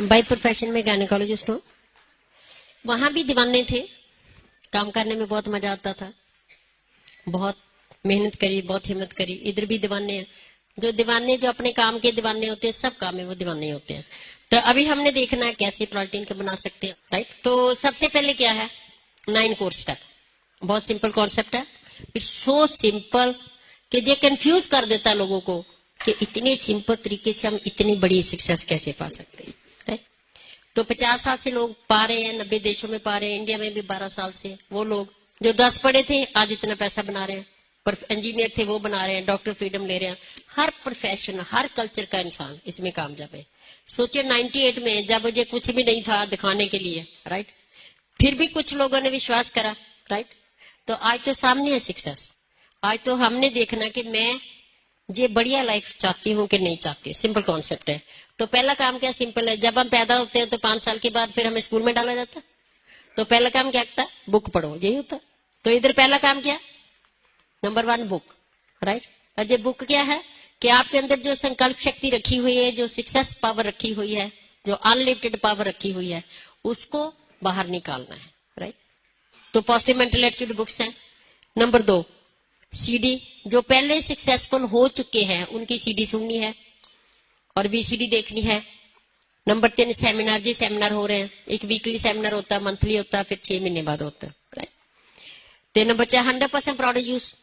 By profession में gynaecologist हूँ। वहां भी दीवाने थे, काम करने में बहुत मजा आता था, बहुत मेहनत करी, बहुत हिम्मत करी। इधर भी दीवाने हैं, जो अपने काम के दीवाने होते हैं, सब काम में वो दीवाने होते हैं। तो अभी हमने देखना है कैसे प्रोटीन को बना सकते हैं, राइट। तो सबसे पहले क्या है, 9 कोर स्टेप। बहुत सिंपल कॉन्सेप्ट है, इट्स सो सिंपल कि ये कंफ्यूज कर देता है लोगों को कि इतने सिंपल तरीके से हम इतनी बड़ी सक्सेस कैसे पा सकते हैं, राइट। तो 50 साल से लोग पा रहे हैं, 90 देशों में पा रहे हैं, इंडिया में भी 12 साल से। वो लोग जो 10 पढ़े थे आज इतना पैसा बना रहे हैं, पर इंजीनियर थे वो बना रहे हैं, डॉक्टर फ्रीडम ले रहे हैं। हर प्रोफेशन, हर कल्चर का इंसान इसमें कामयाब है। सोचिए 98 में जब मुझे कुछ भी नहीं था दिखाने के लिए, राइट, फिर भी कुछ लोगों ने विश्वास करा, राइट। तो आज तो सामने है सक्सेस। आज तो हमने देखना कि मैं ये बढ़िया लाइफ चाहती हूँ कि नहीं चाहती, सिंपल कॉन्सेप्ट है। तो पहला काम क्या सिंपल है, जब हम पैदा होते हैं तो 5 साल के बाद फिर हमें स्कूल में डाला जाता, तो पहला काम क्या होता है, बुक पढ़ो, यही होता। तो इधर पहला काम क्या, नंबर 1 बुक, राइट। और ये बुक क्या है कि आपके अंदर जो संकल्प शक्ति रखी हुई है, जो सक्सेस पावर रखी हुई है, जो अनलिमिटेड पावर रखी हुई है, उसको बाहर निकालना है, राइट। तो पॉजिटिव मेंटल एटीट्यूड बुक्स है। नंबर 2 सीडी, जो पहले सक्सेसफुल हो चुके हैं उनकी सीडी सुननी है और वीसीडी देखनी है। नंबर 3 सेमिनार, जी सेमिनार हो रहे हैं, एक वीकली सेमिनार होता है, मंथली होता है, फिर 6 महीने बाद होता है, राइट। तो नंबर 4 100% प्रोडक्ट यूज,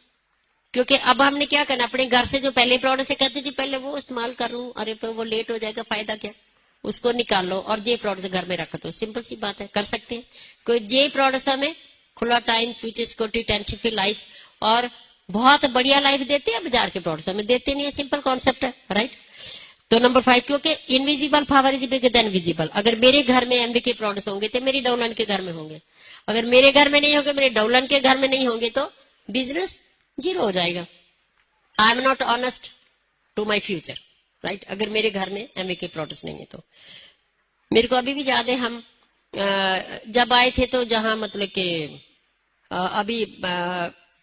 क्योंकि अब हमने क्या करना, अपने घर से जो पहले प्रोडक्ट से कहते थे पहले वो इस्तेमाल कर लूं, अरे तो वो लेट हो जाएगा, फायदा क्या, उसको निकाल लो और जे प्रोडक्ट घर में रख दो। सिंपल सी बात है, कर सकते हैं। कोई जे प्रोडक्ट हमें खुला time, future security, tension free life और बहुत बढ़िया लाइफ देते हैं, बाजार के प्रोडक्ट्स हमें देते नहीं है। सिंपल कॉन्सेप्ट है, राइट। तो नंबर 5, क्योंकि invisible power is bigger than visible. अगर मेरे घर में एमबी के प्रोडक्ट्स होंगे तो मेरी डाउनलाइन के घर में होंगे, अगर मेरे घर में नहीं होंगे, मेरे डाउनलाइन के घर में नहीं होंगे, तो बिजनेस जीरो हो जाएगा। I am not honest to my future, right. अगर मेरे घर में एमबी के प्रोडक्ट्स नहीं है तो। मेरे को अभी भी याद है, हम जब आए थे तो जहां मतलब के अभी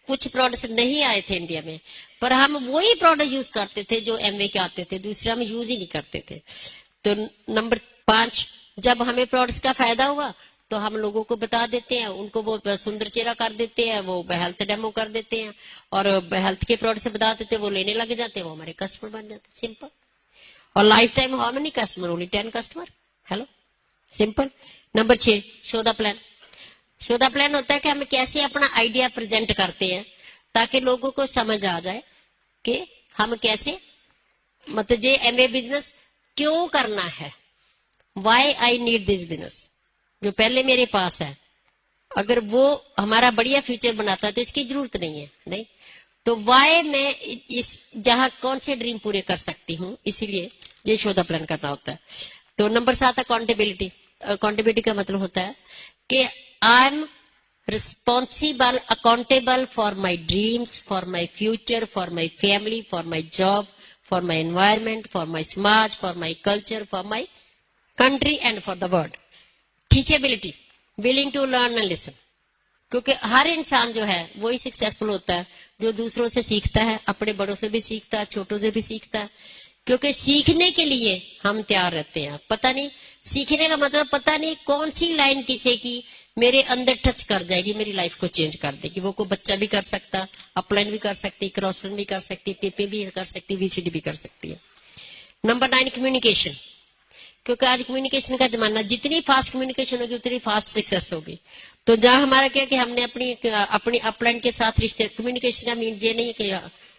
कुछ प्रोडक्ट्स नहीं आए थे इंडिया में, पर हम वही प्रोडक्ट यूज करते थे जो एमवे के आते थे, दूसरा हम यूज ही नहीं करते थे। तो नंबर 5, जब हमें प्रोडक्ट्स का फायदा हुआ तो हम लोगों को बता देते हैं, उनको वो सुंदर चेहरा कर देते हैं, वो हेल्थ डेमो कर देते हैं और हेल्थ के प्रोडक्ट से बता देते हैं, वो लेने लग जाते हैं, वो हमारे कस्टमर बन जाते हैं। सिंपल। और life time how many customer, only 10 customer. Hello, simple. Number 6 show the plan. Show the plan होता है कि हम कैसे अपना आइडिया प्रेजेंट करते हैं ताकि लोगों को समझ आ जाए कि हम कैसे, मतलब ये एमए बिजनेस क्यों करना है, why I need this business, जो पहले मेरे पास है, अगर वो हमारा बढ़िया फ्यूचर बनाता है तो इसकी जरूरत नहीं है, नहीं तो वाई मैं इस जहां कौन से ड्रीम पूरे कर सकती हूँ, इसीलिए ये शो द प्लान करना होता है। तो नंबर 7 अकाउंटेबिलिटी। अकाउंटेबिलिटी का मतलब होता है कि I am responsible, accountable for my dreams, for my future, for my family, for my job, for my environment, for my समाज, for my culture, for my country and for the world. Teachability, willing to learn and listen, क्योंकि हर इंसान जो है वही successful होता है जो दूसरों से सीखता है, अपने बड़ों से भी सीखता है, छोटों से भी सीखता है, क्योंकि सीखने के लिए हम तैयार रहते हैं। पता नहीं, सीखने का मतलब पता नहीं कौन सी लाइन किसी की मेरे अंदर टच कर जाएगी, मेरी लाइफ को चेंज कर देगी। वो कोई बच्चा भी कर सकता, अपलाइन भी कर सकती, क्रॉस लाइन भी कर सकती, टिपे भी कर सकती, वीसीडी भी कर सकती है। नंबर 9 कम्युनिकेशन, क्योंकि आज कम्युनिकेशन का जमाना, जितनी फास्ट कम्युनिकेशन होगी उतनी फास्ट सक्सेस होगी। तो जहां हमारा क्या कि हमने अपनी अपलाइन के साथ रिश्ते, कम्युनिकेशन का मीन ये नहीं कि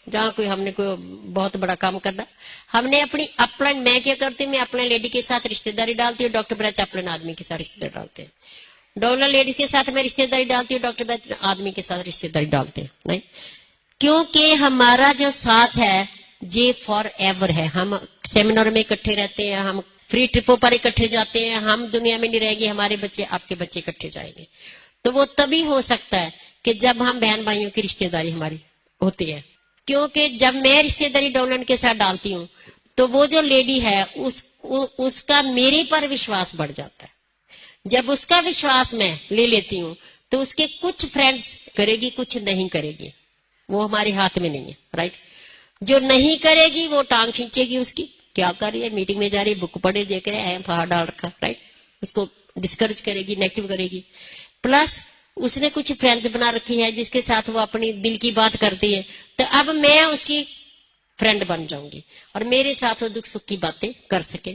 जहां कोई हमने कोई बहुत बड़ा काम करना, हमने अपनी अपलाइन, मैं क्या करती हूँ, मैं अपलाइन लेडी के साथ रिश्तेदारी डालती हूँ, डॉक्टर ब्रच अपलाइन आदमी के साथ रिश्तेदारी डालते हैं, डॉलर लेडी के साथ मैं रिश्तेदारी डालती हूँ, डॉक्टर ब्रच आदमी के साथ रिश्तेदारी डालते हैं, नहीं, क्योंकि हमारा जो साथ है ये फॉर एवर है। हम सेमिनार में इकट्ठे रहते हैं, हम फ्री ट्रिपों पर इकट्ठे जाते हैं, हम दुनिया में नहीं रहेंगे, हमारे बच्चे, आपके बच्चे इकट्ठे जाएंगे। तो वो तभी हो सकता है कि जब हम बहन भाइयों की रिश्तेदारी हमारी होती है, क्योंकि जब मैं रिश्तेदारी डॉलर के साथ डालती हूँ तो वो जो लेडी है उसका मेरे पर विश्वास बढ़ जाता है। जब उसका विश्वास मैं ले लेती हूँ तो उसके कुछ फ्रेंड्स करेगी, कुछ नहीं करेगी, वो हमारे हाथ में नहीं है, राइट। जो नहीं करेगी वो टांग खींचेगी उसकी, क्या कर रही है, मीटिंग में जा रही है, बुक पढ़े देख रहे हैं, बाहर डाल रखा, राइट। उसको डिस्करेज करेगी, नेगेटिव करेगी। प्लस उसने कुछ फ्रेंड्स बना रखी है जिसके साथ वो अपनी दिल की बात करती है, तो अब मैं उसकी फ्रेंड बन जाऊंगी और मेरे साथ वो दुख सुख की बातें कर सके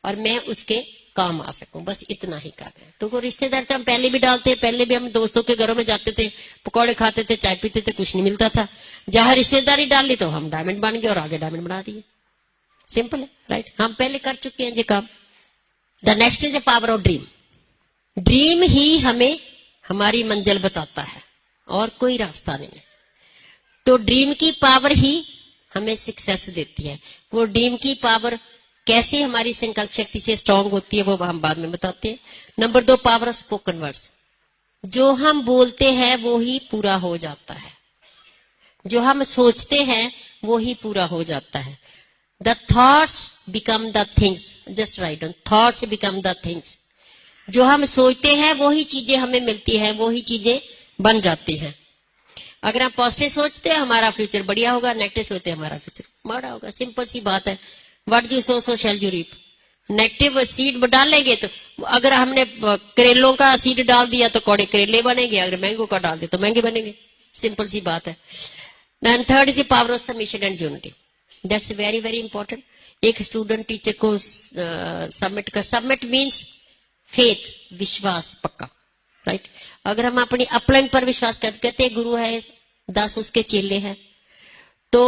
और मैं उसके काम आ सकूं, बस इतना ही काम है। तो वो रिश्तेदार तो हम पहले भी डालते, पहले भी हम दोस्तों के घरों में जाते थे, पकौड़े खाते थे, चाय पीते थे, कुछ नहीं मिलता था। जहां रिश्तेदारी डाल ली तो हम डायमंड बन गए और आगे डायमंड बना दिए। सिंपल है, राइट। हम पहले कर चुके हैं ये काम। The next is a power of dream. Dream ही हमें हमारी मंजिल बताता है और कोई रास्ता नहीं है। तो ड्रीम की पावर ही हमें सक्सेस देती है। वो ड्रीम की पावर कैसे हमारी संकल्प शक्ति से स्ट्रांग होती है वो हम बाद में बताते हैं। Number 2, power of spoken words. जो हम बोलते हैं वो ही पूरा हो जाता है, जो हम सोचते हैं वो ही पूरा हो जाता है। The thoughts become the things, just right on, thoughts become the things. जो हम सोचते हैं वो ही चीजें हमें मिलती हैं, वो ही चीजें बन जाती हैं। अगर हम पॉजिटिव सोचते हैं हमारा फ्यूचर बढ़िया होगा, नेगेटिव सोचते हैं हमारा फ्यूचर माड़ा होगा। सिंपल सी बात है। What you sow shall you reap. Negative seed डालेंगे तो अगर हमने करेलों का सीड डाल दिया तो कौड़े करेले बनेंगे, अगर मैंगो का डाल दिया तो महंगे बनेंगे। सिंपल सी बात है। Then third is the power of submission and unity. That's very very important. एक स्टूडेंट टीचर को सबमिट मीन्स फेथ, विश्वास पक्का, राइट। अगर हम अपनी अपलाइन पर विश्वास कहते हैं गुरु है 10 उसके चेले हैं, तो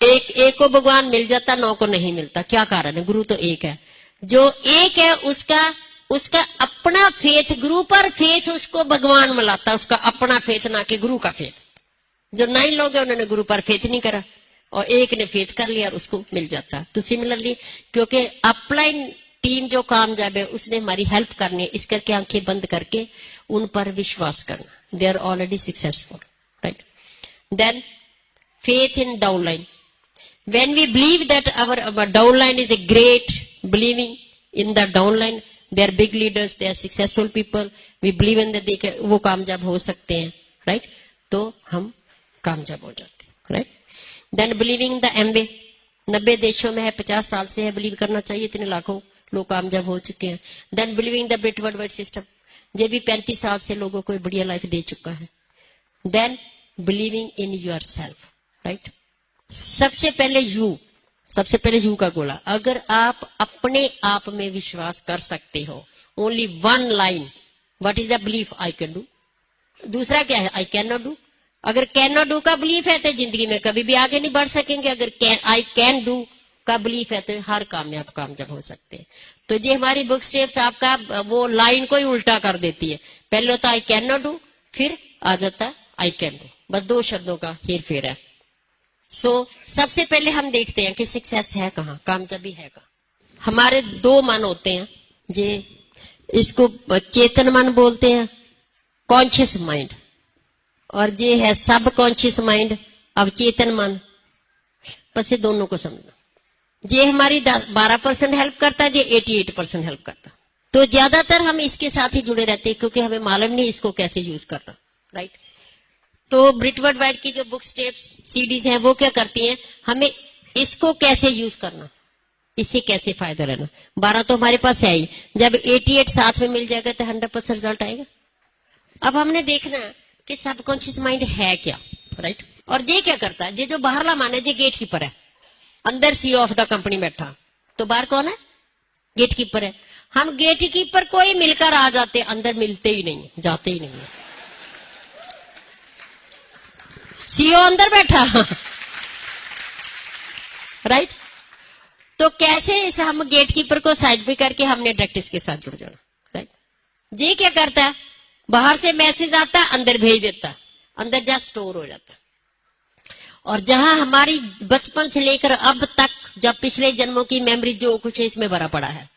एक को भगवान मिल जाता, 9 को नहीं मिलता। क्या कारण है? गुरु तो एक है। जो एक है उसका अपना फेथ, गुरु पर फेथ उसको भगवान मिलाता, उसका अपना फेथ, ना कि गुरु का फेथ। जो 9 लोग हैं उन्होंने गुरु पर फेथ नहीं करा और एक ने फेथ कर लिया और उसको मिल जाता। तो सिमिलरली क्योंकि अपलाइन टीम जो कामयाब है उसने हमारी हेल्प करनी है, इस करके आंखें बंद करके उन पर विश्वास करना। They are already successful, right. Then faith in downline. When we believe that our downline is a great, believing in the downline, they are big leaders, they are successful people, we believe in that वो कामयाब हो सकते हैं, right? तो हम कामयाब हो जाते हैं, right? Then believing the MBA, 90 देशों में है, 50 साल से है, बिलीव करना चाहिए, इतने लाखों लोग कामयाब हो चुके हैं। Then believing the Brit Worldwide system, ये भी 35 साल से लोगों को बढ़िया लाइफ दे चुका है। Then believing in yourself, right? सबसे पहले यू का गोला। अगर आप अपने आप में विश्वास कर सकते हो, only 1 line, what is the belief? I can do. दूसरा क्या है? I can not do. अगर कैन नॉट डू का बिलीफ है तो जिंदगी में कभी भी आगे नहीं बढ़ सकेंगे। अगर आई कैन डू का बिलीफ है तो हर काम में आप कामयाब हो सकते हैं। तो ये हमारी बुक स्टेप्स आपका वो लाइन को ही उल्टा कर देती है। पहले होता आई कैन नॉट डू, फिर आ जाता आई कैन डू। बस 2 शब्दों का हेर फेर है। सबसे पहले हम देखते हैं कि सक्सेस है कहाँ, कामयाबी है कहाँ। हमारे 2 मन होते हैं, ये इसको चेतन मन बोलते हैं, कॉन्शियस माइंड, और ये है सब कॉन्शियस माइंड, अवचेतन मन। बस ये दोनों को समझना। ये हमारी 12% हेल्प करता है, ये 88% हेल्प करता। तो ज्यादातर हम इसके साथ ही जुड़े रहते हैं क्योंकि हमें मालूम नहीं इसको कैसे यूज करना, राइट। तो ब्रिट वर्ल्डवाइड की जो बुक स्टेप्स सीडीज हैं वो क्या करती हैं, हमें इसको कैसे यूज करना, इससे कैसे फायदा लेना। 12 तो हमारे पास है ही, जब 88 साथ में मिल जाएगा तो 100% रिजल्ट आएगा। अब हमने देखना कि सबकॉन्शियस माइंड है क्या, राइट। और ये क्या करता है? ये जो बाहरला मन है, ये गेट कीपर है। अंदर सीईओ ऑफ द कंपनी बैठा, तो बाहर कौन है? गेट कीपर है। हम गेट कीपर को ही मिलकर आ जाते, अंदर मिलते ही नहीं, जाते ही नहीं है। सीईओ अंदर बैठा, राइट। तो कैसे इस हम गेट कीपर को साइड पे करके हमने डायरेक्ट इसके साथ जुड़ जाना, राइट। ये क्या करता है? बाहर से मैसेज आता है, अंदर भेज देता है, अंदर जा स्टोर हो जाता है। और जहां हमारी बचपन से लेकर अब तक जब पिछले जन्मों की मेमोरी जो कुछ है इसमें भरा पड़ा है,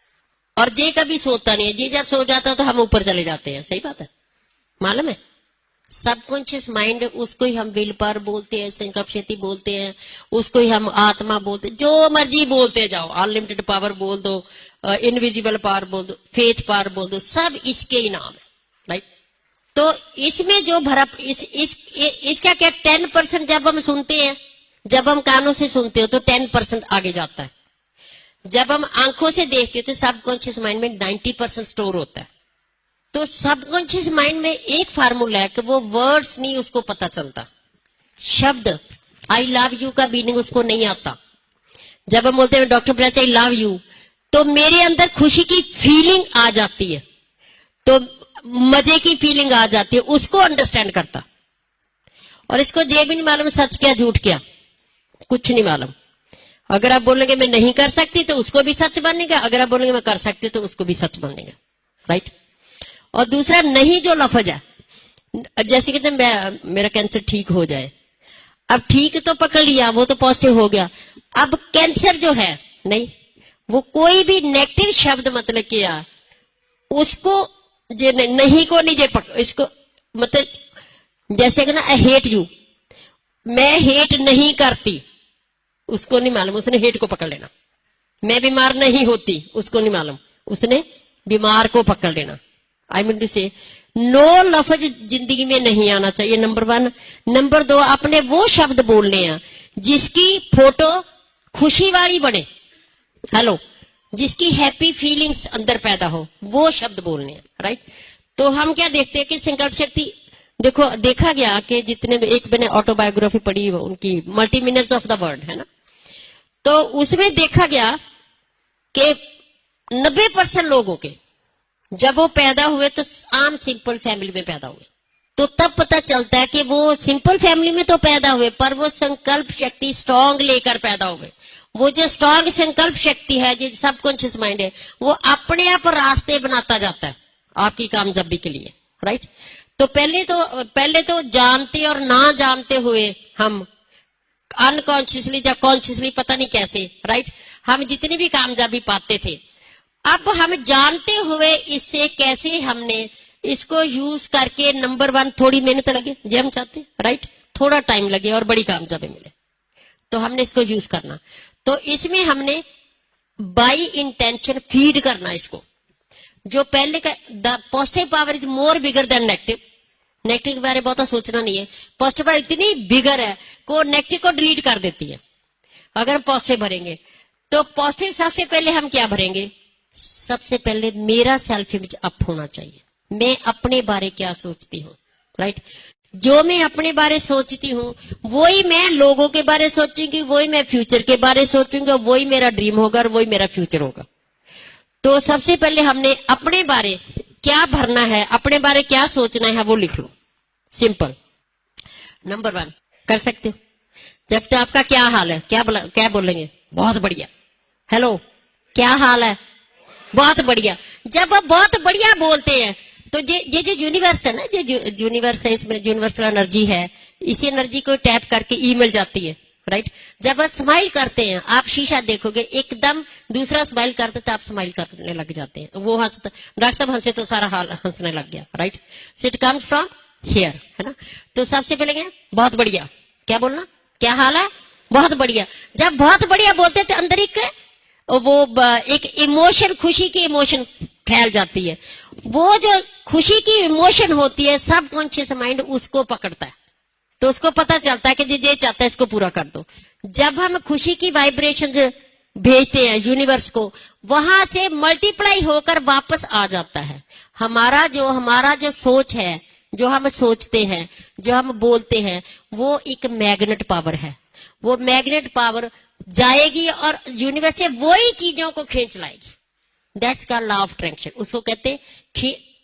और ये कभी सोता नहीं है। ये जब सो जाता है तो हम ऊपर चले जाते हैं, सही बात है, मालूम है। सबकॉन्शियस माइंड, उसको ही हम विल पावर बोलते हैं, संकल्प शक्ति बोलते हैं, उसको ही हम आत्मा बोलते हैं, जो मर्जी बोलते जाओ, अनलिमिटेड पावर बोल दो, इनविजिबल पावर बोल दो, फेथ पावर बोल दो, सब इसके ही नाम है, राइट। तो इसमें जो भरा इसका क्या 10% जब हम सुनते हैं, जब हम कानों से सुनते हो तो 10% आगे जाता है। जब हम आंखों से देखते हैं तो सबकॉन्शियस माइंड में 90% स्टोर होता है। तो सबकॉन्शियस माइंड में एक फार्मूला है कि वो वर्ड्स नहीं उसको पता चलता, शब्द आई लव यू का मीनिंग उसको नहीं आता। जब हम बोलते हैं डॉक्टर ब्रच आई लव यू, तो मेरे अंदर खुशी की फीलिंग आ जाती है, तो मजे की फीलिंग आ जाती है, उसको अंडरस्टैंड करता। और इसको ये भी नहीं मालूम सच क्या झूठ क्या, कुछ नहीं मालूम। अगर आप बोलेंगे मैं नहीं कर सकती तो उसको भी सच बनेगा, अगर आप बोलेंगे मैं कर सकती तो उसको भी सच बनेगा, राइट। और दूसरा नहीं जो लफ्ज है, जैसे कहते हैं मेरा कैंसर ठीक हो जाए, अब ठीक तो पकड़ लिया, वो तो पॉजिटिव हो गया। अब कैंसर जो है नहीं, वो कोई भी नेगेटिव शब्द मतलब किया उसको जे नहीं को नहीं जे इसको मतलब जैसे कि ना आई हेट यू, मैं हेट नहीं करती, उसको नहीं मालूम, उसने हेट को पकड़ लेना। मैं बीमार नहीं होती, उसको नहीं मालूम, उसने बीमार को पकड़ लेना। आई मीन टू से नो लफ्ज जिंदगी में नहीं आना चाहिए, नंबर 1। नंबर 2, अपने वो शब्द बोलने हैं जिसकी फोटो खुशी वाली बने, हेलो, जिसकी हैप्पी फीलिंग्स अंदर पैदा हो, वो शब्द बोलने हैं, राइट। तो हम क्या देखते हैं कि संकल्प शक्ति, देखो देखा गया कि जितने एक मैंने ऑटोबायोग्राफी पढ़ी उनकी, मल्टी मीनर्स ऑफ द वर्ड है ना, तो उसमें देखा गया कि 90% लोगों के जब वो पैदा हुए तो आम सिंपल फैमिली में पैदा हुए। तो तब पता चलता है कि वो सिंपल फैमिली में तो पैदा हुए पर वो संकल्प शक्ति स्ट्रांग लेकर पैदा हुए। वो जो स्ट्रांग संकल्प शक्ति है, जो सबकॉन्शियस माइंड है, वो अपने आप रास्ते बनाता जाता है आपकी कामयाबी के लिए, राइट। तो पहले तो जानते और ना जानते हुए हम अनकॉन्शियसली या कॉन्शियसली पता नहीं कैसे, राइट, हम जितनी भी कामयाबी पाते थे, अब हम जानते हुए इससे कैसे हमने इसको यूज करके नंबर 1 थोड़ी मेहनत लगे जो हम चाहते, राइट, थोड़ा टाइम लगे और बड़ी कामयाबी मिले, तो हमने इसको यूज करना। तो इसमें हमने बाई इंटेंशन फीड करना इसको। जो पहले का the positive power is more bigger than negative, negative के बारे में बहुत सोचना नहीं है, पॉजिटिव पावर इतनी बिगर है को नेगेटिव को डिलीट कर देती है। अगर हम पॉजिटिव भरेंगे तो पॉजिटिव सबसे पहले हम क्या भरेंगे, सबसे पहले मेरा सेल्फ इमेज अप होना चाहिए, मैं अपने बारे क्या सोचती हूँ, राइट। जो मैं अपने बारे सोचती हूँ वही मैं लोगों के बारे सोचूंगी, वही मैं फ्यूचर के बारे सोचूंगी, वही मेरा ड्रीम होगा और वही मेरा फ्यूचर होगा। तो सबसे पहले हमने अपने बारे क्या भरना है, अपने बारे क्या सोचना है, वो लिख लो, सिंपल। नंबर 1 कर सकते हो। जब तक आपका क्या हाल है, क्या बोलेंगे, बहुत बढ़िया। हेलो, क्या हाल है, बहुत बढ़िया। जब आप बहुत बढ़िया बोलते हैं तो ये जो यूनिवर्स है ना, जो यूनिवर्स है, इसमें यूनिवर्सल एनर्जी है, इसी एनर्जी को टैप करके ईमेल जाती है, राइट। जब आप स्माइल करते हैं, आप शीशा देखोगे एकदम दूसरा स्माइल करते तो आप स्माइल करने लग जाते हैं, वो हंसता, डॉक्टर साहब हंसे तो सारा हाल हंसने लग गया, right. So it comes from here, है ना। तो सबसे पहले क्या, बहुत बढ़िया, क्या बोलना, क्या हाल है, बहुत बढ़िया। जब बहुत बढ़िया बोलते तो अंदर एक इमोशन, खुशी की इमोशन फैल जाती है। वो जो खुशी की इमोशन होती है सबकॉन्शियस माइंड उसको पकड़ता है, तो उसको पता चलता है कि ये चाहता है इसको पूरा कर दो। जब हम खुशी की वाइब्रेशन भेजते हैं यूनिवर्स को, वहां से मल्टीप्लाई होकर वापस आ जाता है। हमारा जो सोच है, जो हम सोचते हैं, जो हम बोलते हैं, वो एक मैग्नेट पावर है। वो मैग्नेट पावर जाएगी और यूनिवर्स से वही चीजों को खींच लाएगी। दैट्स का लॉ ऑफ अट्रैक्शन, उसको कहते हैं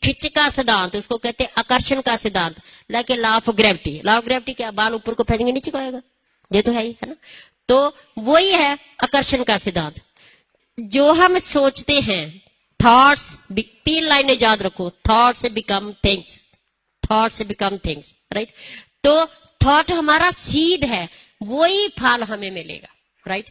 खिंच का सिद्धांत, उसको कहते हैं आकर्षण का सिद्धांत, like law of gravity. Law of gravity क्या, बाल ऊपर को फेंकेंगे नीचे को आएगा, ये तो है ही, है ना। तो वही है आकर्षण का सिद्धांत। जो हम सोचते हैं, थॉट्स, 3 लाइनें याद रखो, thoughts become things, thoughts become things, right. तो थॉट हमारा सीड है, वही फल हमें मिलेगा, राइट।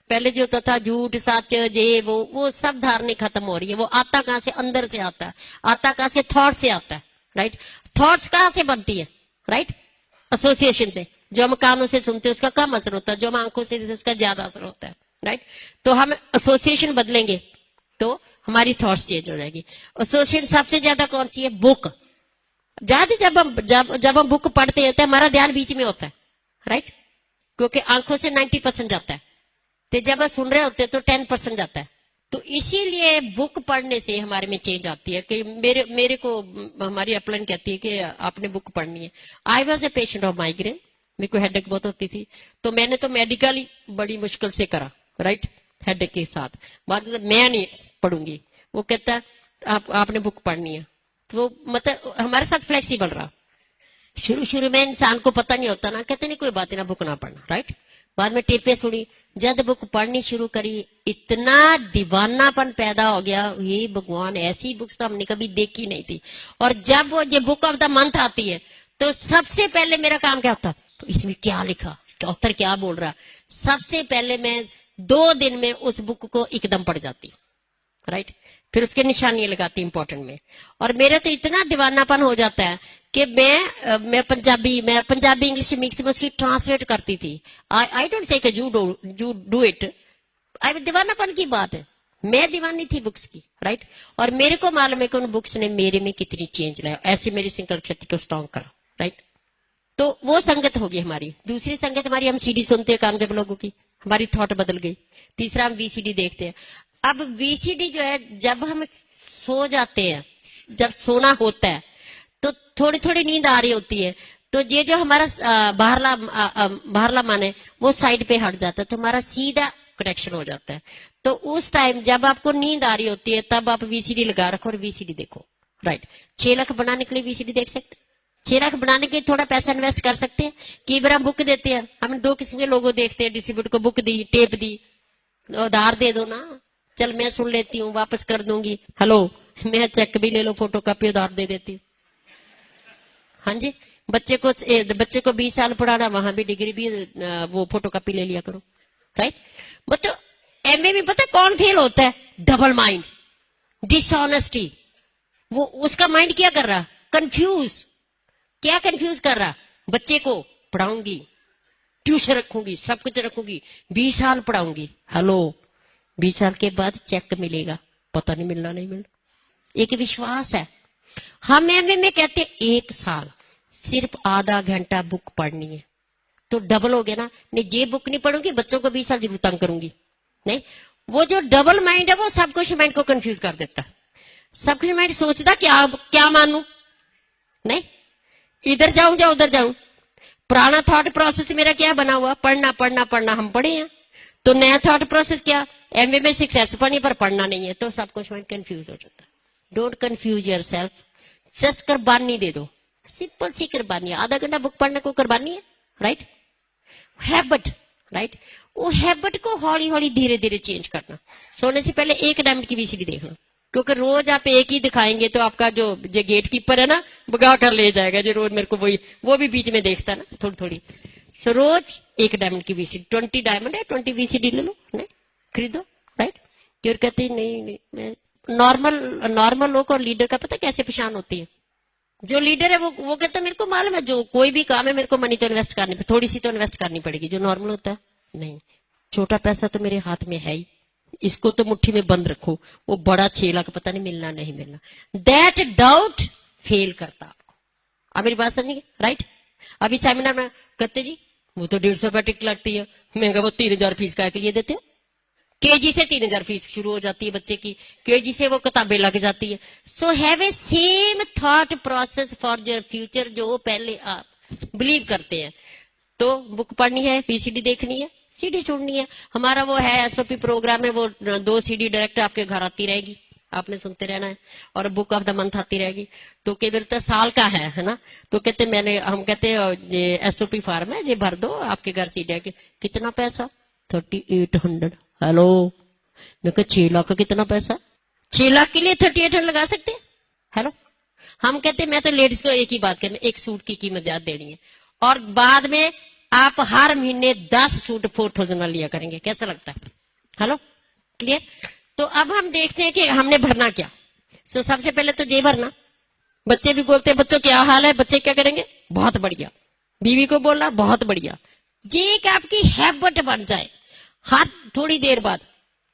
पहले जो होता था झूठ सच ये वो सब धारणा खत्म हो रही है। वो आता कहां से, अंदर से आता है, आता कहां से, थॉट से आता है, राइट। थॉट्स कहां से बनती है, राइट, एसोसिएशन से। जो हम कानों से सुनते हैं उसका कम असर होता है, जो हम आंखों से देखते हैं उसका ज्यादा असर होता है, राइट। तो हम एसोसिएशन बदलेंगे तो हमारी थॉट्स चेंज हो जाएगी। एसोसिएशन सबसे ज्यादा कौन सी है, बुक। जब हम बुक पढ़ते हैं तो हमारा ध्यान बीच में होता है, राइट, क्योंकि आंखों से 90% जाता है, तो जब आप सुन रहे होते हैं तो 10% जाता है। तो इसीलिए बुक पढ़ने से हमारे में चेंज आती है कि मेरे को हमारी अपलाइन कहती है कि आपने बुक पढ़नी है। I was a patient of migraine, मेरे को हेडेक बहुत होती थी, तो मैंने तो मेडिकल ही बड़ी मुश्किल से करा, राइट, हेडेक के साथ। बाद में मैं नहीं पढ़ूंगी, वो कहता आपने बुक पढ़नी है। तो वो मतलब हमारे साथ फ्लेक्सिबल रहा। शुरू में इंसान को पता नहीं होता ना, कहते नहीं कोई बात ना, बुक ना पढ़ना, राइट। बाद में टेपे सुनी, जब बुक पढ़नी शुरू करी इतना दीवानापन पैदा हो गया, ये भगवान ऐसी बुक्स तो हमने कभी देखी नहीं थी। और जब वो ये बुक ऑफ द मंथ आती है तो सबसे पहले मेरा काम क्या होता, तो इसमें क्या लिखा, ऑथर क्या बोल रहा, सबसे पहले मैं 2 दिन में उस बुक को एकदम पढ़ जाती, राइट। फिर उसके निशानियां लगाती इंपॉर्टेंट में। और मेरा तो इतना दीवानापन हो जाता है कि मैं पंजाबी इंग्लिश मिक्स में उसकी ट्रांसलेट करती थी। I don't say you do it, I दीवानापन की बात है, मैं दीवानी थी बुक्स की, राइट। और मेरे को मालूम है कि उन बुक्स ने मेरे में कितनी चेंज लाया, ऐसे मेरी संकल्प शक्ति को स्ट्रॉन्ग करा, राइट। तो वो संगत होगी हमारी। दूसरी संगत हमारी, हम सीडी सुनते हैं कामयाब लोगों की, हमारी थॉट बदल गई। तीसरा, हम वीसीडी देखते हैं। अब वीसीडी जो है, जब हम सो जाते हैं, जब सोना होता है तो थोड़ी थोड़ी नींद आ रही होती है, तो ये जो हमारा बाहरला मन है वो साइड पे हट जाता है, तो हमारा सीधा कनेक्शन हो जाता है। तो उस टाइम जब आपको नींद आ रही होती है तब आप वीसीडी लगा रखो और वीसीडी देखो, राइट। 6 लाख बनाने के लिए वीसीडी देख सकते, 6 लाख बनाने के लिए थोड़ा पैसा इन्वेस्ट कर सकते हैं। कई बार हम बुक देते हैं, हम 2 किस्म के लोगों देखते हैं, डिस्ट्रीब्यूटर को बुक दी, टेप दी, उधार दे दो ना, चल मैं सुन लेती हूँ वापस कर दूंगी, हेलो मैं चेक भी ले लो, फोटो कॉपी उधार दे देती हूँ। हाँ जी, बच्चे को 20 साल पढ़ाना, वहां भी डिग्री भी वो फोटो कॉपी ले लिया करो, राइट। मतलब एमए में पता कौन फेल होता है, डबल माइंड, डिसऑनेस्टी। वो उसका माइंड क्या कर रहा, कंफ्यूज। क्या कंफ्यूज कर रहा, बच्चे को पढ़ाऊंगी, ट्यूशन रखूंगी, सब कुछ रखूंगी, 20 साल पढ़ाऊंगी, हेलो 20 साल के बाद चेक मिलेगा, पता नहीं मिलना नहीं मिलना। एक विश्वास है। हम एमए में कहते 1 साल सिर्फ आधा घंटा बुक पढ़नी है, तो डबल हो गया ना। नहीं, ये बुक नहीं पढ़ूंगी, बच्चों को 20 साल जरूर तंग करूंगी, नहीं। वो जो डबल माइंड है वो सब कुछ माइंड को कंफ्यूज कर देता है। सब कुछ माइंड सोचता क्या मानू, नहीं, इधर जाऊं या उधर जाऊं। पुराना थॉट प्रोसेस मेरा क्या बना हुआ, पढ़ना पढ़ना पढ़ना, हम पढ़े हैं। तो नया थॉट प्रोसेस क्या, एमए में सक्सेस पढ़नी पर पढ़ना नहीं है, तो सब कुछ माइंड कंफ्यूज हो जाता है। Don't confuse your self, just कुर्बानी दे दो, सिंपल सी कुर्बानी। आधा घंटा बुक पढ़ने को कुर्बानी है, राइट। Habit, right. वो हैबिट को हौली हौली धीरे धीरे चेंज करना। सोने से पहले 1 डायमंड की वीसीडी देखना, क्योंकि रोज आप एक ही दिखाएंगे तो आपका जो गेट कीपर है ना, भगा कर ले जाएगा। जो रोज मेरे को वो भी बीच में देखता है ना थोड़ी थोड़ी। सो रोज 1 डायमंड की वीसीडी, 20 डायमंड है, 20 वीसीडी ले लो, नहीं खरीदो, राइट। क्यों कहते नहीं, नॉर्मल लोग और लीडर का पता कैसे पहचान होती है। जो लीडर है वो कहता है मेरे को मालूम है, जो कोई भी काम है मेरे को मनी तो इन्वेस्ट करनी, थोड़ी सी तो इन्वेस्ट करनी पड़ेगी। जो नॉर्मल होता है, नहीं, छोटा पैसा तो मेरे हाथ में है ही, इसको तो मुट्ठी में बंद रखो, वो बड़ा 6 लाख पता नहीं मिलना नहीं मिलना। दैट डाउट फेल करता आपको। अब मेरी बात समझिए, राइट। अभी सेमिनार में कहते जी वो तो 150 रुपया टिकट लगती है, महंगा, वो 3000 फीस का के लिए देते हो। केजी से 3000 फीस शुरू हो जाती है बच्चे की, केजी से वो किताबें लग जाती है। So have a same thought process for your future, जो पहले आप बिलीव करते हैं। तो बुक पढ़नी है, वीसीडी देखनी है, सीडी सुननी है। हमारा वो है एसओपी प्रोग्राम है, वो 2 सीडी डायरेक्ट आपके घर आती रहेगी, आपने सुनते रहना है, और बुक ऑफ द मंथ आती रहेगी। तो केवल तो साल का है ना, तो कहते हम कहते ये एसओपी फार्म है, ये भर दो, आपके घर सीडी आके। कितना पैसा, 3800। हेलो, मैं कहा 6 लाख का कितना पैसा, 6 लाख के लिए 3800 लगा सकते हैं, हेलो। हम कहते मैं तो लेडीज को एक ही बात करनी, एक सूट की कीमत याद देनी है, और बाद में आप हर महीने 10 सूट 4000 लिया करेंगे। कैसा लगता है, हेलो, क्लियर। तो अब हम देखते हैं कि हमने भरना क्या। सो सबसे पहले तो ये भरना। बच्चे भी बोलते हैं बच्चों क्या हाल है, बच्चे क्या करेंगे, बहुत बढ़िया। बीवी को बोलना बहुत बढ़िया। ये एक आपकी हैबिट बन जाए, हाथ थोड़ी देर बाद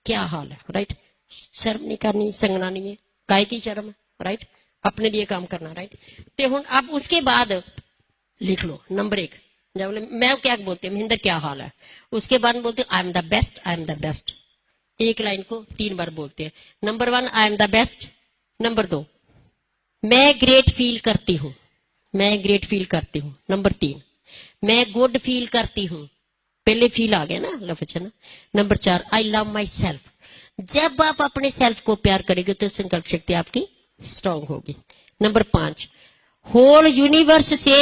क्या हाल है, राइट। शर्म नहीं करनी, संगना नहीं है, काय की शर्म है, राइट। अपने लिए काम करना, राइट। तो हुण अब उसके बाद लिख लो नंबर 1, जब बोले मैं क्या बोलती हूँ, महेंद्र क्या हाल है, उसके बाद बोलते हैं I am the best, I am the best. एक लाइन को 3 बार बोलते हैं। Number 1 I am the best, number 2 मैं ग्रेट फील करती हूँ, मैं ग्रेट फील करती हूँ, नंबर 3 मैं गुड फील करती हूँ, पहले फील आ गया ना लफ्ज है ना। Number 4 I love my self. जब आप अपने सेल्फ को प्यार करेंगे तो संकल्प शक्ति आपकी स्ट्रांग होगी। नंबर 5 होल यूनिवर्स से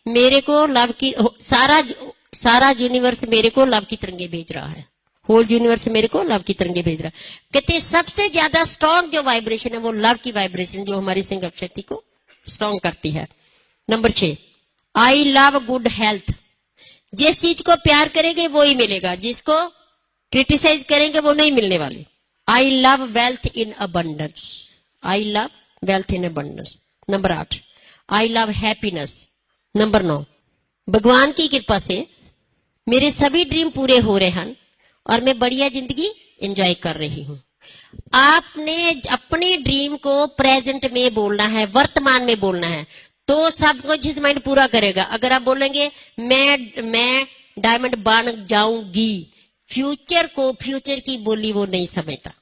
मेरे को लव की सारा यूनिवर्स मेरे को लव की तरंगे भेज रहा है, होल यूनिवर्स मेरे को लव की तरंगे भेज रहा है। कहते सबसे ज्यादा स्ट्रांग जो वाइब्रेशन है वो लव की वाइब्रेशन, जो हमारी संकल्प शक्ति को स्ट्रांग करती है। Number 6 I love good health. जिस चीज को प्यार करेंगे वो ही मिलेगा, जिसको क्रिटिसाइज करेंगे वो नहीं मिलने वाली। I love wealth in abundance, I love wealth in abundance. Number 8 I love happiness. Number 9 भगवान की कृपा से मेरे सभी ड्रीम पूरे हो रहे हैं और मैं बढ़िया जिंदगी एंजॉय कर रही हूं। आपने अपने ड्रीम को प्रेजेंट में बोलना है, वर्तमान में बोलना है, तो सब कुछ इस माइंड पूरा करेगा। अगर आप बोलेंगे मैं डायमंड बन जाऊंगी, फ्यूचर को, फ्यूचर की बोली वो नहीं समझता,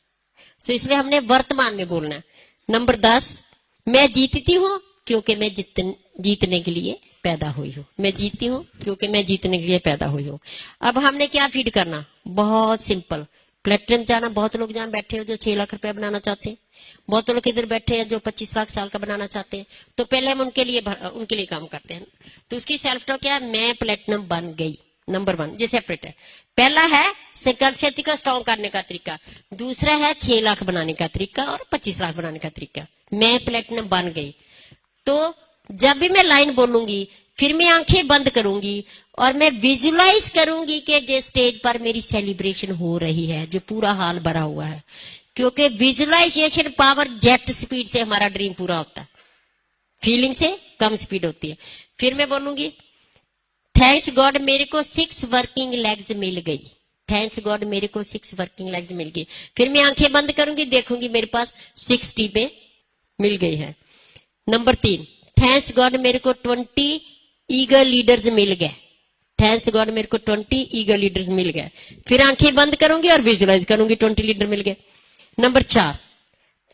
तो इसलिए हमने वर्तमान में बोलना है। नंबर 10 मैं जीतती हूं क्योंकि मैं जीतने के लिए पैदा हुई हूं, मैं जीतती हूं क्योंकि मैं जीतने के लिए पैदा हुई हूं। अब हमने क्या फीड करना, बहुत सिंपल, प्लेटिनम जाना। बहुत लोग जहां बैठे हो जो 6 लाख रुपया बनाना चाहते हैं, बहुत लोग इधर बैठे हैं जो 25 लाख साल का बनाना चाहते हैं, तो पहले हम उनके लिए काम करते हैं। तो उसकी सेल्फ टॉक क्या है, मैं प्लेटिनम बन गई। नंबर 1 ये सेपरेट है। पहला है संकल्प शक्ति को स्ट्रॉन्ग करने का तरीका, दूसरा है 6 लाख बनाने का तरीका और 25 लाख बनाने का तरीका। मैं प्लेटिनम बन गई, तो जब भी मैं लाइन बोलूंगी फिर मैं आंखें बंद करूंगी और मैं विजुलाइज करूंगी कि जिस स्टेज पर मेरी सेलिब्रेशन हो रही है, जो पूरा हाल भरा हुआ है, क्योंकि विजुलाइजेशन पावर जेट स्पीड से हमारा ड्रीम पूरा होता है, फीलिंग से कम स्पीड होती है। फिर मैं बोलूंगी थैंक्स गॉड मेरे को 6 वर्किंग लेग्स मिल गई, थैंक्स गॉड मेरे को 6 वर्किंग लेग्स मिल गई। फिर मैं आंखें बंद करूंगी, देखूंगी मेरे पास 60 पे मिल गई है। नंबर 3 थैंक्स गॉड मेरे को 20 ईगर लीडर्स मिल गए, थैंक्स गॉड मेरे को 20 ईगर लीडर्स मिल गए। फिर आंखें बंद करूंगी और विजुलाइज करूंगी 20 लीडर मिल गए। नंबर 4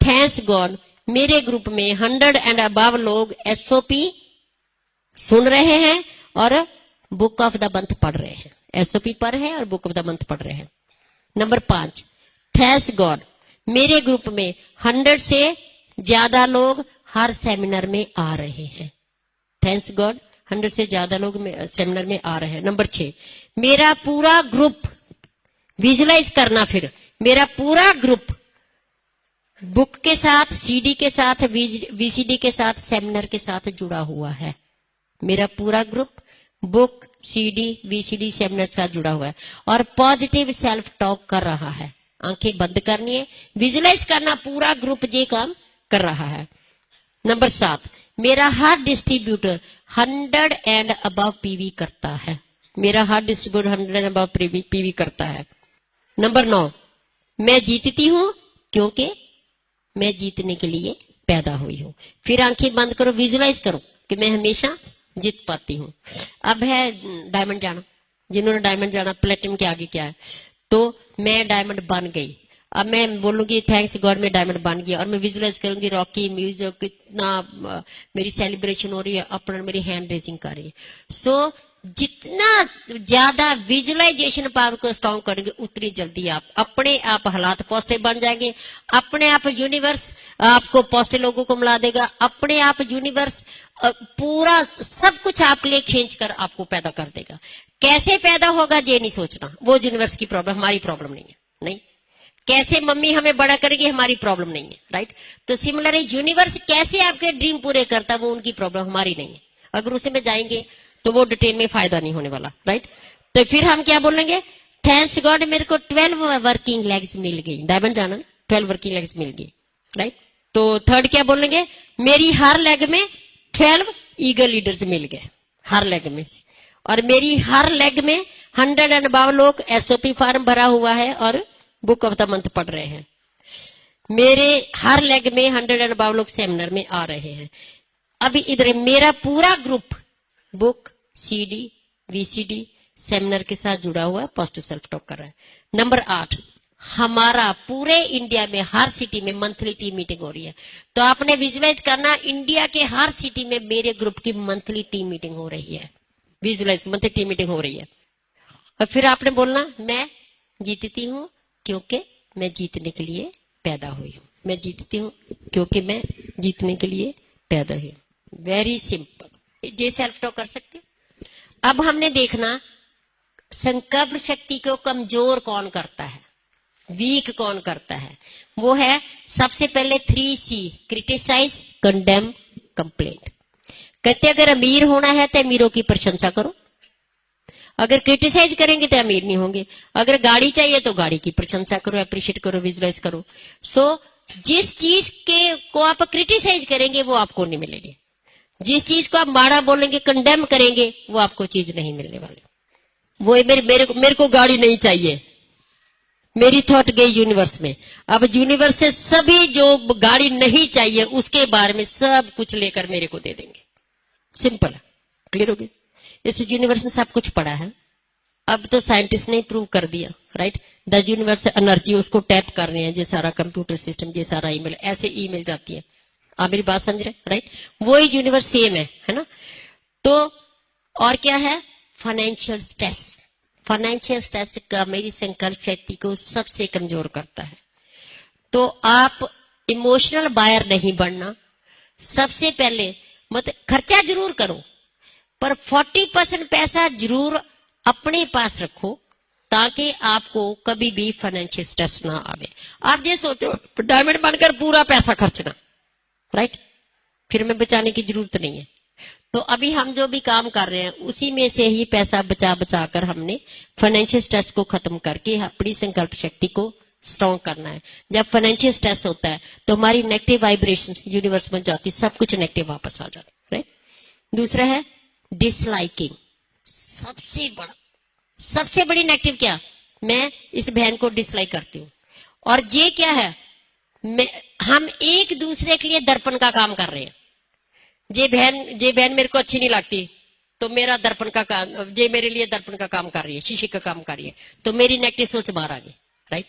थैंक्स गॉड मेरे ग्रुप में 100 एंड अबव लोग एसओपी सुन रहे हैं और बुक ऑफ द मंथ पढ़ रहे हैं, एसओपी पढ़ रहे हैं और बुक ऑफ द मंथ पढ़ रहे हैं। नंबर 5 थैंक्स गॉड मेरे ग्रुप में 100 से ज्यादा लोग हर सेमिनार में आ रहे हैं, थैंक्स गॉड 100 से ज्यादा लोग सेमिनार में आ रहे हैं। नंबर 6 मेरा पूरा ग्रुप, विजुलाइज करना, फिर मेरा पूरा ग्रुप बुक के साथ, सीडी के साथ, वीसीडी के साथ, सेमिनार के साथ जुड़ा हुआ है। मेरा पूरा group book, CD, VCD, seminar के साथ जुड़ा हुआ है और पॉजिटिव सेल्फ टॉक कर रहा है। आंखें बंद करनी है, विजुलाइज करना, पूरा ग्रुप ये काम कर रहा है। नंबर 7 मेरा हर डिस्ट्रीब्यूटर 100 एंड अबव पीवी करता है, मेरा हर डिस्ट्रीब्यूटर 100 एंड अबव पीवी करता है। नंबर 9 मैं जीतती हूं क्योंकि मैं जीतने के लिए पैदा हुई हूं। फिर आंखें बंद करो, विजुलाइज करो कि मैं हमेशा जीत पाती हूं। अब है डायमंड जाना, जिन्होंने डायमंड जाना, प्लेटिनम के आगे क्या है, तो मैं डायमंड बन गई। अब मैं बोलूंगी थैंक्स गॉड मैं डायमंड बन गया और मैं विजुलाइज करूंगी रॉकी म्यूजिक, कितना मेरी सेलिब्रेशन हो रही है, अपना मेरी हैंड रेजिंग कर रही है। सो जितना ज्यादा विजुलाइजेशन पावर को स्ट्रॉन्ग करेंगे उतनी जल्दी आप अपने आप हालात पॉजिटिव बन जाएंगे, अपने आप यूनिवर्स आपको पॉजिटिव लोगों को मिला देगा, अपने आप यूनिवर्स पूरा सब कुछ आपके लिए खींच कर आपको पैदा कर देगा। कैसे पैदा होगा ये नहीं सोचना, वो यूनिवर्स की प्रॉब्लम, हमारी प्रॉब्लम नहीं है। नहीं, कैसे मम्मी हमें बड़ा करेगी हमारी प्रॉब्लम नहीं है, राइट। तो सिमिलर यूनिवर्स कैसे आपके ड्रीम पूरे करता है वो उनकी प्रॉब्लम, हमारी नहीं है। अगर उसे में जाएंगे तो वो डिटेल में फायदा नहीं होने वाला, राइट। तो फिर हम क्या बोलेंगे, थैंक्स गॉड मेरे को 12 वर्किंग लेग्स मिल गई, डायमंड जाना 12 वर्किंग लेग्स मिल गई, राइट। तो थर्ड क्या बोलेंगे, मेरी हर लेग में 12 ईगर लीडर्स मिल गए, हर लेग में, और मेरी हर लेग में 100 एंड अबव लोग एसओपी फॉर्म भरा हुआ है और बुक ऑफ द मंथ पढ़ रहे हैं। मेरे हर लेग में 100 एंड अबव लोग सेमिनार में आ रहे हैं। अभी इधर मेरा पूरा group book, CD, VCD seminar के साथ जुड़ा हुआ है, पॉजिटिव सेल्फ टॉक कर रहा है। नंबर 8, हमारा पूरे इंडिया में हर सिटी में मंथली टीम मीटिंग हो रही है। तो आपने विजुलाइज करना, इंडिया के हर सिटी में मेरे ग्रुप की मंथली टीम मीटिंग हो रही है। विजुलाइज, मंथली टीम मीटिंग हो रही है। और फिर आपने बोलना, मैं जीतती हूं क्योंकि मैं जीतने के लिए पैदा हुई हूं। मैं जीतती हूं क्योंकि मैं जीतने के लिए पैदा हुई हूं। वेरी सिंपल, ये सेल्फ टॉक कर सकते हो। अब हमने देखना संकल्प शक्ति को कमजोर कौन करता है, वीक कौन करता है। वो है सबसे पहले 3C, क्रिटिसाइज, कंडेम, कंप्लेंट। कहते अगर अमीर होना है तो अमीरों की प्रशंसा करो, अगर क्रिटिसाइज करेंगे तो अमीर नहीं होंगे। अगर गाड़ी चाहिए तो गाड़ी की प्रशंसा करो, अप्रिशिएट करो, विजुलाइज करो। सो जिस चीज के को आप क्रिटिसाइज करेंगे वो आपको नहीं मिलेगी, जिस चीज को आप माड़ा बोलेंगे, कंडेम करेंगे, वो आपको चीज नहीं मिलने वाली। वो मेरे को गाड़ी नहीं चाहिए, मेरी थॉट गई यूनिवर्स में। अब यूनिवर्स से सभी जो गाड़ी नहीं चाहिए उसके बारे में सब कुछ लेकर मेरे को दे देंगे। सिंपल है, क्लियर हो गया। इस यूनिवर्स ने सब कुछ पढ़ा है, अब तो साइंटिस्ट ने प्रूव कर दिया, राइट। द यूनिवर्स एनर्जी, उसको टैप कर रहे हैं, ये सारा कंप्यूटर सिस्टम, ये सारा ईमेल, ऐसे ईमेल जाती है। आप मेरी बात समझ रहे, राइट। वही यूनिवर्स सेम है ना। तो और क्या है, फाइनेंशियल स्ट्रेस। फाइनेंशियल स्ट्रेस का मेरी संकल्प शक्ति को सबसे कमजोर करता है। तो आप इमोशनल बायर नहीं बनना। सबसे पहले मतलब खर्चा जरूर करो, पर 40% पैसा जरूर अपने पास रखो, ताकि आपको कभी भी फाइनेंशियल स्ट्रेस ना आवे। आप ये सोचो डायमंड बनकर पूरा पैसा खर्चना, राइट, फिर में बचाने की जरूरत नहीं है। तो अभी हम जो भी काम कर रहे हैं उसी में से ही पैसा बचा बचा कर हमने फाइनेंशियल स्ट्रेस को खत्म करके अपनी संकल्प शक्ति को स्ट्रॉन्ग करना है। जब फाइनेंशियल स्ट्रेस होता है तो हमारी नेगेटिव वाइब्रेशन यूनिवर्स में जाती, सब कुछ नेगेटिव वापस आ जाता, राइट। दूसरा है डिसलाइकिंग। सबसे बड़ी नेगेटिव क्या, मैं इस बहन को डिसलाइक करती हूं। और ये क्या है, हम एक दूसरे के लिए दर्पण का काम कर रहे हैं। ये बहन मेरे को अच्छी नहीं लगती तो मेरा दर्पण का काम, ये मेरे लिए दर्पण का काम कर रही है, शीशे का काम कर रही है, तो मेरी नेगेटिव सोच बाहर आ गई, राइट।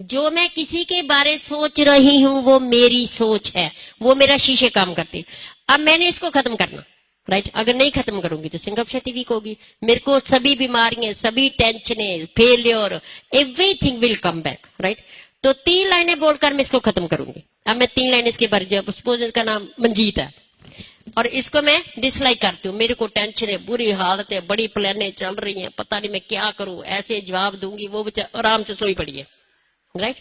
जो मैं किसी के बारे सोच रही हूं वो मेरी सोच है, वो मेरा शीशे काम करती। अब मैंने इसको खत्म करना, राइट। अगर नहीं खत्म करूंगी तो संकल्प शक्ति वीक होगी। मेरे को सभी बीमारियां, सभी टेंशनें, failure, everything will come back, right. तो 3 लाइनें बोलकर मैं इसको खत्म करूंगी। अब मैं 3 लाइनें इसके बारे, सपोज इसका नाम मंजीत है और इसको मैं डिसलाइक करती हूँ। मेरे को टेंशन है, बुरी हालत है, बड़ी प्लाने चल रही हैं, पता नहीं मैं क्या करूं, ऐसे जवाब दूंगी, वो आराम से सोई पड़ी है, राइट।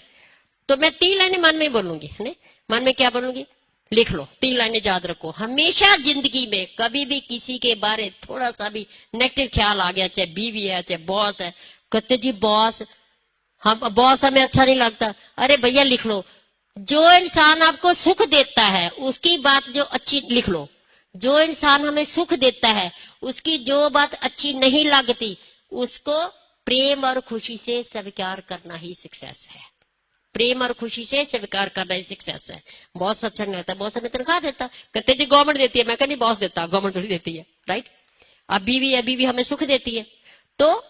तो मैं 3 लाइनें मन में बोलूंगी, है ना। मन में क्या बोलूंगी, लिख लो, 3 लाइनें याद रखो। हमेशा जिंदगी में कभी भी किसी के बारे थोड़ा सा भी नेगेटिव ख्याल आ गया, चाहे बीवी है चाहे बॉस है, कहते जी बॉस हमें अच्छा नहीं लगता, अरे भैया लिख लो, जो इंसान आपको सुख देता है उसकी बात जो अच्छी, लिख लो, जो इंसान हमें सुख देता है उसकी जो बात अच्छी नहीं लगती उसको प्रेम और खुशी से स्वीकार करना ही सक्सेस है। प्रेम और खुशी से स्वीकार करना ही सक्सेस है। बॉस अच्छा नहीं लगता, बॉस हमें तनख्वाह देता, कहते जी गवर्नमेंट देती है, मैं कहती बॉस देता, गवर्नमेंट थोड़ी देती है, राइट। अब बीवी है, बीवी हमें सुख देती है, तो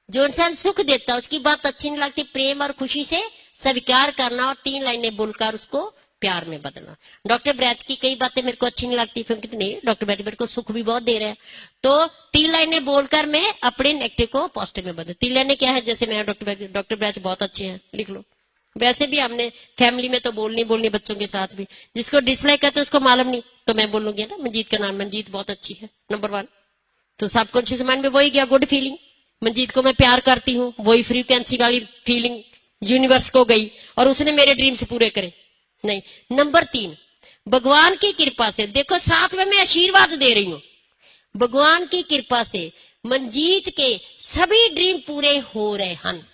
जो इंसान सुख देता है उसकी बात अच्छी नहीं लगती, प्रेम और खुशी से स्वीकार करना और 3 लाइनें बोलकर उसको प्यार में बदलना। डॉक्टर ब्रैच की कई बातें मेरे को अच्छी नहीं लगती, फिर नहीं, डॉक्टर ब्रैच मेरे को सुख भी बहुत दे रहे हैं, तो 3 लाइनें बोलकर मैं अपने नेगेटिव को पॉजिटिव में बदल। 3 लाइनें क्या है, जैसे मैं डॉक्टर ब्रैच बहुत अच्छे हैं, लिख लो। वैसे भी हमने फैमिली में तो बोलनी बच्चों के साथ भी, जिसको डिसलाइक करते उसको मालूम नहीं, तो मैं बोलूंगी ना मंजीत का नाम, मंजीत बहुत अच्छी है, नंबर 1। तो सबकॉन्शियस माइंड में वही गया, गुड फीलिंग, मंजीत को मैं प्यार करती हूँ, वही फ्रीक्वेंसी वाली फीलिंग यूनिवर्स को गई और उसने मेरे ड्रीम्स पूरे करे। नहीं, नंबर 3, भगवान की कृपा से, देखो साथ में मैं आशीर्वाद दे रही हूं, भगवान की कृपा से मंजीत के सभी ड्रीम पूरे हो रहे हैं,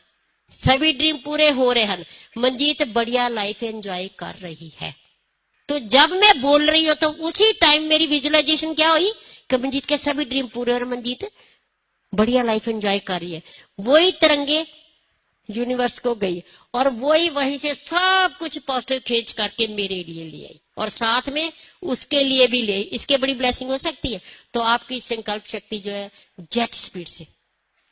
सभी ड्रीम पूरे हो रहे हैं। मंजीत बढ़िया लाइफ एंजॉय कर रही है। तो जब मैं बोल रही हूं तो उसी टाइम मेरी विजुअलाइजेशन क्या हुई कि मंजीत के सभी ड्रीम पूरे हो रहे, मंजीत बढ़िया लाइफ एंजॉय कर रही है। वही तरंगे यूनिवर्स को गई और वही वहीं से सब कुछ पॉजिटिव खींच करके मेरे लिए ले आई और साथ में उसके लिए भी ले। इसके बड़ी ब्लेसिंग हो सकती है। तो आपकी संकल्प शक्ति जो है जेट स्पीड से